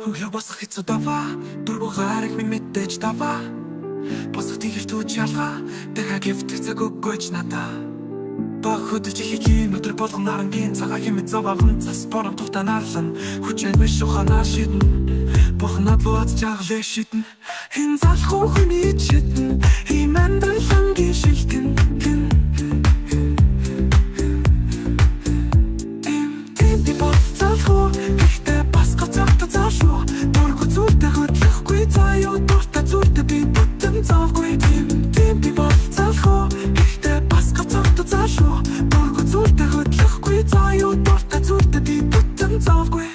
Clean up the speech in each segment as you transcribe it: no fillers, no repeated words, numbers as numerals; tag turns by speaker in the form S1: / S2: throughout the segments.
S1: Өглөө босох хэцүү даваа, дургугаарыг минь мэдээж даваа. Босох тийгэр түүч ялгаа, дахиад гівтэх цаг өгөөч надаа. Баг хөдөж их юм өдөр болгон нарангийн цагаа хэмэд зовоогон цас борон тухтанаалан хүчээр биш ухаанаар шидэн. Бурхнад луаз жаглээ шидэн. Хин залхуу хүний чидэн, ийм амьдралангийн шилтэн. Тим бол залхуу, ихтэй бас гацагта залхуу. Дургу зүртэй хөдлөхгүй заяа дуртай зүртэй би бүтэн завгүй. Тим бол залхуу, ихтэй бас гацагта залхуу. Дургу зүртэй хөдлөхгүй заяа дуртай зүртэй би бүтэн завгүй.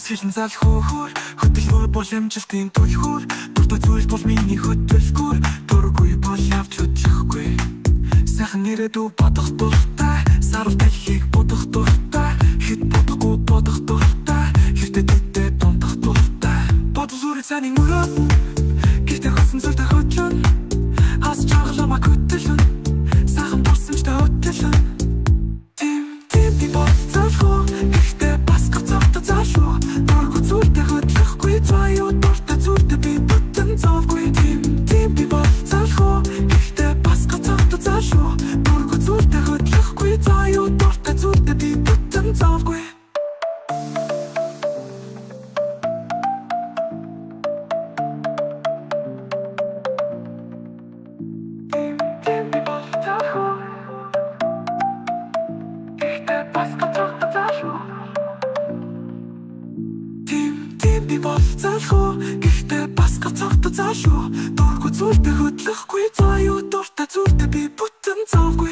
S1: Хэлэн залхуур, хөдөлгөөр бол амжилтын түлхүүр. Дуртай зүйл бол миний хөдөлгөөр. Дургүй бол явж хөдлөхгүй. Сайхан ирээдүй бодох дуртай, сарвал дэлхийг бодох дуртай. Хэд бодохгүй бодох дуртай, хэвтэ тэтэ дундах дуртай. Бодол үрэг саний мөрөө, гэртээ хосон зүйлтэй хөдлөн. Хас чаглама хөдлөн, сайхан дурсан ч хөдлөн. Тим би бол залхуу, ихтэй бас гацагта залхуу. Дургу зүртэй хөдлөхгүй заяа дуртай зүртэй би бүтэн завгүй. Тим би бол залхуу, ихтэй бас гацагта залхуу. Дургу зүртэй хөдлөхгүй заяа дуртай зүртэй би бүтэн завгүй. Тим би бол залхуу, ихтэй бас гацагта залхуу. Би бол залхуу, гэхдээ бас гацагта залхуу. Дургу зүртэй хөдлөхгүй заяа дуртай зүртэй би бүтэн завгүй.